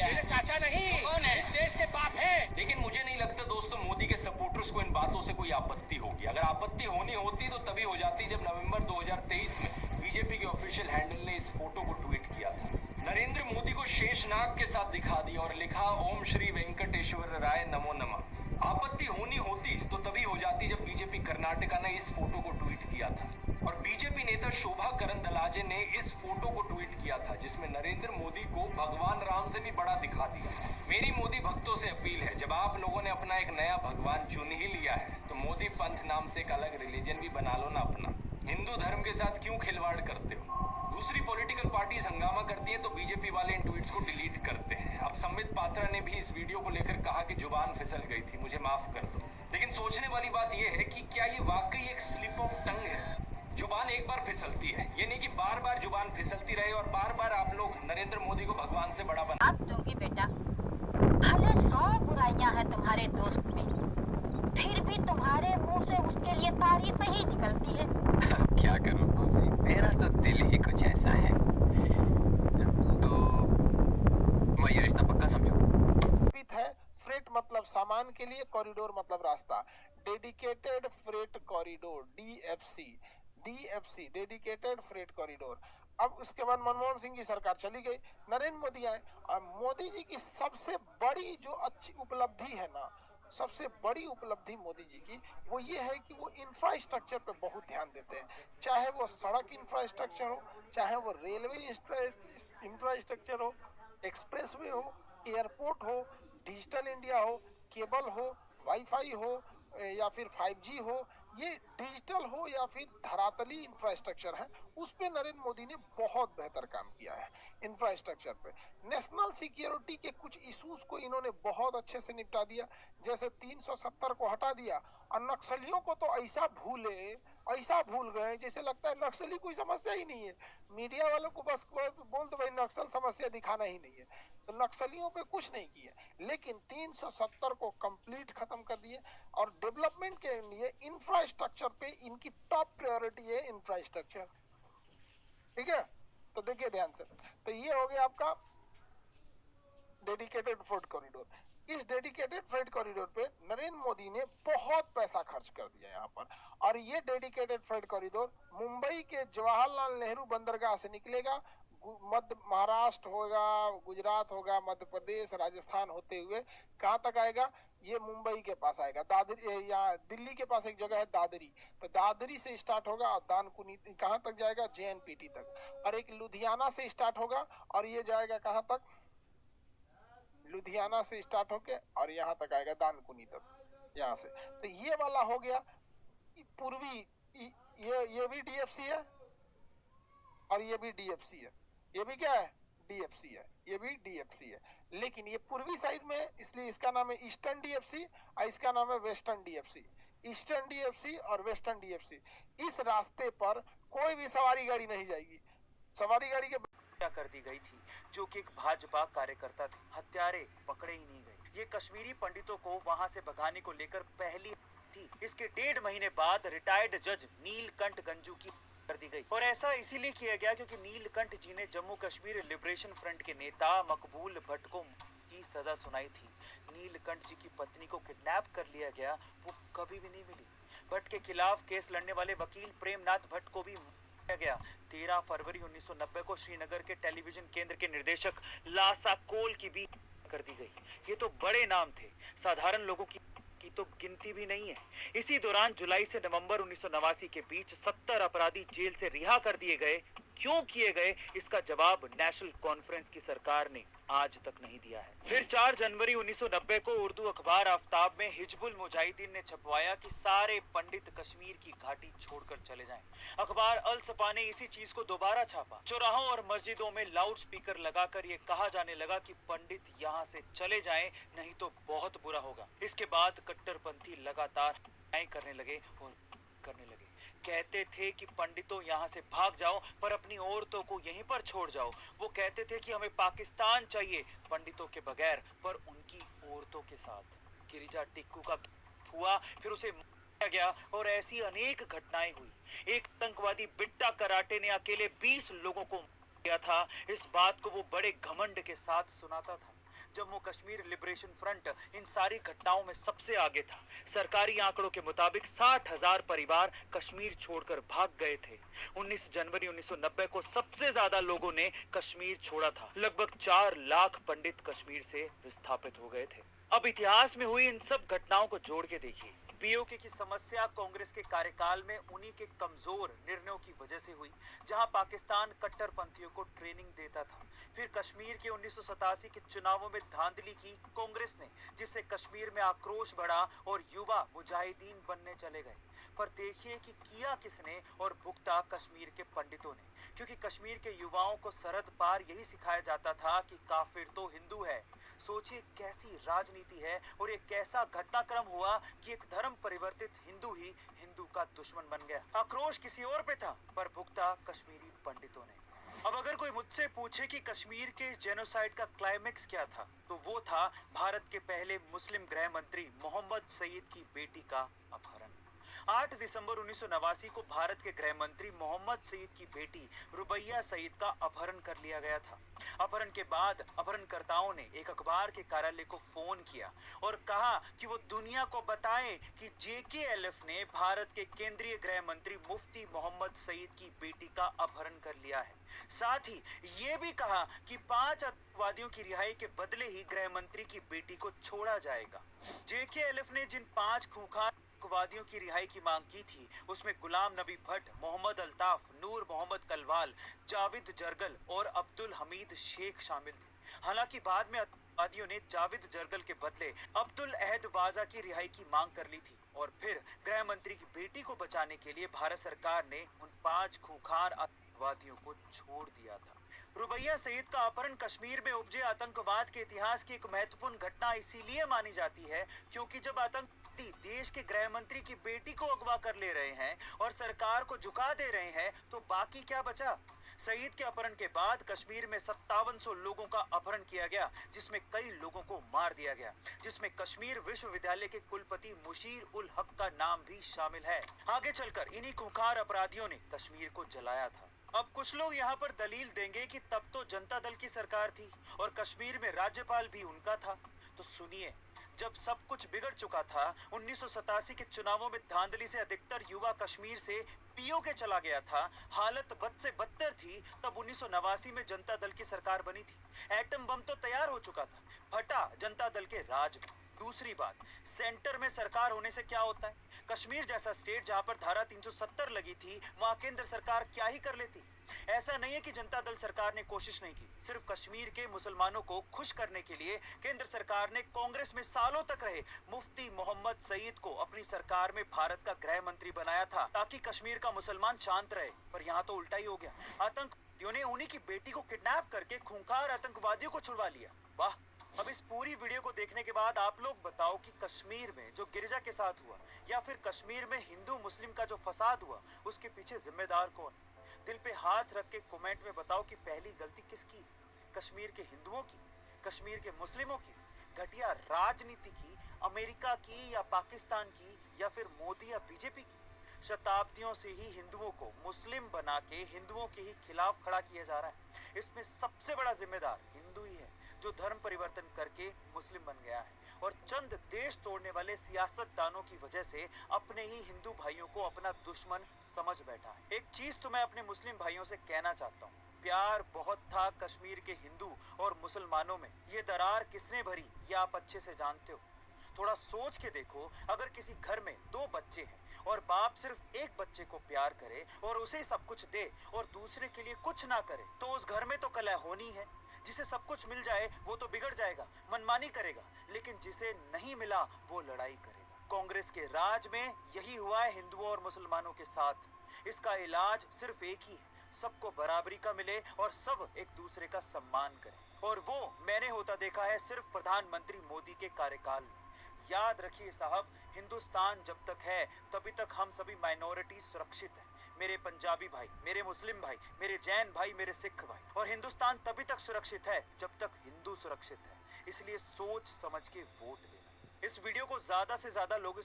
मेरे चाचा नहीं, कौन है? इस देश के बाप है। लेकिन मुझे नहीं लगता दोस्तों मोदी के सपोर्टर्स को इन बातों से कोई आपत्ति होगी। अगर आपत्ति होनी होती तो तभी हो जाती जब नवंबर 2023 में बीजेपी के ऑफिशियल हैंडल ने इस फोटो को ट्वीट किया था। नरेंद्र मोदी को शेषनाग के साथ दिखा दिया और लिखा ओम श्री वेंकटेश्वर राय नमो नमः। आपत्ति होनी होती तो तभी हो जाती जब बीजेपी कर्नाटका ने इस फोटो को ट्वीट किया था और बीजेपी नेता शोभा करंदलाजे ने इस फोटो को ट्वीट किया था जिसमें नरेंद्र मोदी को भगवान राम से भी बड़ा दिखा दिया। मेरी मोदी भक्तों से अपील है, जब आप लोगों ने अपना एक नया भगवान चुन ही लिया है तो मोदी पंथ नाम से एक अलग रिलीजन भी बना लो ना अपना। हिंदू धर्म के साथ क्यों खिलवाड़ करते हो? दूसरी पॉलिटिकल पार्टीज हंगामा करती है तो बीजेपी वाले इन ट्वीट्स को डिलीट करते हैं। अब संबित पात्रा ने भी इस वीडियो को लेकर कहा कि जुबान फिसल गई थी, मुझे माफ कर दो। लेकिन सोचने वाली बात यह है कि क्या ये वाकई एक स्लिप ऑफ टंग है? जुबान एक बार फिसलती है, ये नहीं कि बार बार जुबान फिसलती रहे और बार बार आप लोग नरेंद्र मोदी को भगवान से बड़ा बना। अब दूंगी बेटा, भले 100 बुराइयां हैं तुम्हारे दोस्त में, फिर भी तुम्हारे मुंह से उसके लिए तारीफ ही निकलती है। क्या करूं मौसी, मेरा तो दिल ही कुछ ऐसा है। तो मैं ये रिश्ता पक्का समझूं। है फ्रेट मतलब सामान के लिए, कॉरिडोर मतलब रास्ता। Dedicated freight corridor, DFC, dedicated freight corridor. अब उसके बाद मनमोहन सिंह की सरकार चली गई, नरेंद्र मोदी आए और मोदी जी की सबसे बड़ी जो अच्छी उपलब्धि है ना, सबसे बड़ी उपलब्धि मोदी जी की वो ये है कि वो इंफ्रास्ट्रक्चर पे बहुत ध्यान देते हैं। चाहे वो सड़क इंफ्रास्ट्रक्चर हो, चाहे वो रेलवे इंफ्रास्ट्रक्चर हो, एक्सप्रेसवे हो, एयरपोर्ट हो, डिजिटल इंडिया हो, केबल हो, वाईफाई हो या फिर 5G हो, ये डिजिटल हो या फिर धरातली इंफ्रास्ट्रक्चर है, उस पे नरेंद्र मोदी ने बहुत बेहतर काम किया है। इंफ्रास्ट्रक्चर पे नेशनल सिक्योरिटी के कुछ इश्यूज को इन्होंने बहुत अच्छे से निपटा दिया, जैसे 370 को हटा दिया और नक्सलियों को तो ऐसा भूल गए जैसे लगता है नक्सली कोई समस्या ही नहीं है। मीडिया वालों को बस बोल दो भाई नक्सल समस्या दिखाना ही नहीं है, तो नक्सलियों पे कुछ नहीं किए, लेकिन 370 को कंप्लीट खत्म कर दिए। और डेवलपमेंट के लिए इंफ्रास्ट्रक्चर पे इनकी टॉप प्रायोरिटी है इंफ्रास्ट्रक्चर, ठीक है। तो देखिए ध्यान से, तो ये हो गया आपका डेडिकेटेड फ्रेट कॉरिडोर। इस डेडिकेटेड फ्रेट कॉरिडोर पे नरेंद्र मोदी ने बहुत पैसा खर्च कर दिया यहाँ पर, और ये डेडिकेटेड फ्रेट कॉरिडोर मुंबई के जवाहरलाल नेहरू बंदरगाह से निकलेगा, मध्य महाराष्ट्र होगा, गुजरात होगा, मध्य प्रदेश, राजस्थान होते हुए कहाँ तक आएगा? ये मुंबई के पास आएगा, दादरी या दिल्ली के पास एक जगह है दादरी, तो दादरी से स्टार्ट होगा और दानकुनी कहाँ तक जाएगा? JNPT तक। और एक लुधियाना से स्टार्ट होगा और ये जाएगा कहाँ तक? लुधियाना से स्टार्ट होके और यहाँ तक आएगा दानकुनी तक, यहाँ से। तो ये वाला हो गया पूर्वी, ये भी DFC है और ये भी DFC है, ये भी क्या है? DFC है, ये भी DFC है। लेकिन ये पूर्वी साइड में, इसलिए इसका नाम है ईस्टर्न DFC और इसका नाम है वेस्टर्न DFC। ईस्टर्न DFC और वेस्टर्न DFC, इस रास्ते पर कोई भी सवारी गाड़ी नहीं जाएगी। सवारी गाड़ी के कर दी गई थी जो कि एक भाजपा कार्यकर्ता थे, हत्यारे पकड़े ही नहीं गए। ये कश्मीरी पंडितों को वहां से भगाने को लेकर पहली थी। इसके 1.5 महीने बाद रिटायर्ड जज नीलकंठ गंजू की कर दी गई, और ऐसा इसीलिए किया गया क्योंकि नीलकंठ जी ने जम्मू कश्मीर लिबरेशन फ्रंट के नेता मकबूल भट्ट को की सजा सुनाई थी। नीलकंठ जी की पत्नी को किडनैप कर लिया गया, वो कभी भी नहीं मिली। भट्ट के खिलाफ केस लड़ने वाले वकील प्रेमनाथ भट्ट को भी गया। 13 फरवरी 1990 को श्रीनगर के टेलीविजन केंद्र के निर्देशक लासा कोल की भी कर दी गई। ये तो बड़े नाम थे, साधारण लोगों की तो गिनती भी नहीं है। इसी दौरान जुलाई से नवंबर 1989 के बीच 70 अपराधी जेल से रिहा कर दिए गए। क्यों किए गए, इसका जवाब नेशनल कॉन्फ्रेंस की सरकार ने आज तक नहीं दिया है। फिर 4 जनवरी 1990 को उर्दू अखबार आफ्ताब में हिजबुल मुजाहिदीन ने छपवाया कि सारे पंडित कश्मीर की घाटी छोड़कर चले जाएं। अखबार अल सफा ने इसी चीज को दोबारा छापा। चौराहों और मस्जिदों में लाउड स्पीकर लगाकर ये कहा जाने लगा कि पंडित यहाँ से चले जाएं, नहीं तो बहुत बुरा होगा। इसके बाद कट्टरपंथी लगातार करने लगे और करने लगे। कहते थे कि पंडितों यहाँ से भाग जाओ, पर अपनी औरतों को यहीं पर छोड़ जाओ। वो कहते थे कि हमें पाकिस्तान चाहिए, पंडितों के बगैर, पर उनकी औरतों के साथ। गिरिजा टिक्कू का हुआ, फिर उसे मारा गया, और ऐसी अनेक घटनाएं हुई। एक आतंकवादी बिट्टा कराटे ने अकेले 20 लोगों को मार दिया था। इस बात को वो बड़े घमंड के साथ सुनाता था। Jammu Kashmir liberation front in सारी घटनाओं में सबसे आगे था। सरकारी आंकड़ों के मुताबिक 60,000 परिवार कश्मीर छोड़कर भाग गए थे। 19 जनवरी 1990 को सबसे ज्यादा लोगों ने कश्मीर छोड़ा था। लगभग 4 लाख पंडित कश्मीर से विस्थापित हो गए थे। अब इतिहास में हुई इन सब घटनाओं को जोड़ के देखिए। पीओके की समस्या कांग्रेस के कार्यकाल में उन्हीं के कमजोर निर्णयों की वजह से हुई, जहां पाकिस्तान कट्टरपंथियों को ट्रेनिंग देता था। फिर कश्मीर के 1987 के चुनावों में धांधली की कांग्रेस ने, जिससे कश्मीर में आक्रोश बढ़ा और युवा मुजाहिदीन बनने चले गए। पर देखिए कि किया किसने और भुगता कश्मीर के पंडितों ने, क्योंकि कश्मीर के युवाओं को सरहद पार यही सिखाया जाता था कि काफिर तो हिंदू है। सोचिए कैसी राजनीति है और एक कैसा घटनाक्रम हुआ कि एक धर्म परिवर्तित हिंदू ही हिंदू का दुश्मन बन गया। आक्रोश किसी और पे था, पर भुगता कश्मीरी पंडितों ने। अब अगर कोई मुझसे पूछे कि कश्मीर के इस जेनोसाइड का क्लाइमेक्स क्या था, तो वो था भारत के पहले मुस्लिम गृह मंत्री मोहम्मद सईद की बेटी का अपहरण। 8 दिसंबर 1989 को भारत के गृह मंत्री मोहम्मद सईद की बेटी रुबैया सईद का अपहरण कर लिया गया था। अपहरण के बाद अपहरणकर्ताओं ने एक अखबार के कार्यालय को फोन किया और कहा कि वो दुनिया को बताएं कि जेकेएलएफ ने भारत के केंद्रीय गृह मंत्री मुफ्ती मोहम्मद सईद की बेटी का अपहरण कर लिया है। साथ ही ये भी कहा कि 5 आतंकवादियों की रिहाई के बदले ही गृह मंत्री की बेटी को छोड़ा जाएगा। जेकेएलएफ ने जिन 5 खूंखार आतंकवादियों की रिहाई की मांग की थी, उसमें गुलाम नबी भट्ट, मोहम्मद अल्ताफ, नूर मोहम्मद कलवाल, जावेद जरगल और अब्दुल हमीद शेख शामिल थे। हालांकि बाद में आतंकवादियों ने जावेद जरगल के बदले अब्दुल अहद वाजा की रिहाई की मांग कर ली थी और फिर गृह मंत्री की बेटी को बचाने के लिए भारत सरकार ने उन 5 खूंखार आतंकवादियों को छोड़ दिया था। रुबैया सईद का अपहरण कश्मीर में उपजे आतंकवाद के इतिहास की एक महत्वपूर्ण घटना इसीलिए मानी जाती है क्योंकि जब आतंकवादी देश के गृह मंत्री की बेटी को अगवा कर ले रहे हैं और सरकार को झुका दे रहे हैं, तो बाकी क्या बचा? सईद के अपहरण के बाद कश्मीर में 5700 लोगों का अपहरण किया गया, जिसमें कई लोगों को मार दिया गया, जिसमें कश्मीर विश्वविद्यालय के कुलपति मुशीर उल हक का नाम भी शामिल है। आगे चलकर इन्हीं खूंखार अपराधियों ने कश्मीर को जलाया था। अब कुछ लोग यहाँ पर दलील देंगे कि तब तो जनता दल की सरकार थी और कश्मीर में राज्यपाल भी उनका था। तो सुनिए, जब सब कुछ बिगड़ चुका था, 1987 के चुनावों में धांधली से अधिकतर युवा कश्मीर से पीओके चला गया था, हालत बद से बदतर थी, तब 1989 में जनता दल की सरकार बनी थी। एटम बम तो तैयार हो चुका था, फटा जनता दल के राज में। दूसरी बात, सेंटर में सरकार होने से क्या होता है? कश्मीर जैसा स्टेट जहां पर धारा 370 लगी थी, वहां केंद्र सरकार क्या ही कर लेती। ऐसा नहीं है कि जनता दल सरकार ने कोशिश नहीं की, सिर्फ कश्मीर के मुसलमानों को खुश करने के लिए केंद्र सरकार ने कांग्रेस में सालों तक रहे मुफ्ती मोहम्मद सईद को अपनी सरकार में भारत का गृह मंत्री बनाया था ताकि कश्मीर का मुसलमान शांत रहे। पर यहाँ तो उल्टा ही हो गया, आतंकवादियों ने उन्हीं की बेटी को किडनैप करके खूंखार आतंकवादियों को छुड़वा लिया। वाह! अब इस पूरी वीडियो को देखने के बाद आप लोग बताओ कि कश्मीर में जो गिरजा के साथ हुआ या फिर कश्मीर में हिंदू मुस्लिम का जो फसाद हुआ, उसके पीछे जिम्मेदार कौन? दिल पे हाथ रख के कमेंट में बताओ कि पहली गलती किसकी? कश्मीर के हिंदुओं की, कश्मीर के मुस्लिमों की, घटिया राजनीति की, अमेरिका की या पाकिस्तान की, या फिर मोदी या बीजेपी की? शताब्दियों से ही हिंदुओं को मुस्लिम बना के हिंदुओं के ही खिलाफ खड़ा किया जा रहा है। इसमें सबसे बड़ा जिम्मेदार हिंदू ही है, जो धर्म परिवर्तन करके मुस्लिम बन गया है और चंद देश तोड़ने वाले सियासतदानों की वजह से अपने ही हिंदू भाइयों को अपना दुश्मन समझ बैठा है। एक चीज तो मैं अपने मुस्लिम भाइयों से कहना चाहता हूँ, प्यार बहुत था कश्मीर के हिंदू और मुसलमानों में। ये दरार किसने भरी, ये आप अच्छे से जानते हो। थोड़ा सोच के देखो, अगर किसी घर में 2 बच्चे हैं और बाप सिर्फ एक बच्चे को प्यार करे और उसे सब कुछ दे और दूसरे के लिए कुछ ना करे, तो उस घर में तो कलह होनी है। जिसे सब कुछ मिल जाए वो तो बिगड़ जाएगा, मनमानी करेगा, लेकिन जिसे नहीं मिला वो लड़ाई करेगा। कांग्रेस के राज में यही हुआ है हिंदुओं और मुसलमानों के साथ। इसका इलाज सिर्फ एक ही है, सबको बराबरी का मिले और सब एक दूसरे का सम्मान करें। और वो मैंने होता देखा है सिर्फ प्रधानमंत्री मोदी के कार्यकाल में। याद रखिए साहब, हिंदुस्तान जब तक है तभी तक हम सभी माइनॉरिटी सुरक्षित है। मेरे पंजाबी भाई, मेरे मुस्लिम भाई, मेरे जैन भाई, मेरे सिख भाई। और हिंदुस्तान तभी तक सुरक्षित है जब तक हिंदू सुरक्षित है। इसलिए सोच समझ के वोट देना। इस वीडियो को ज्यादा से ज्यादा लोगों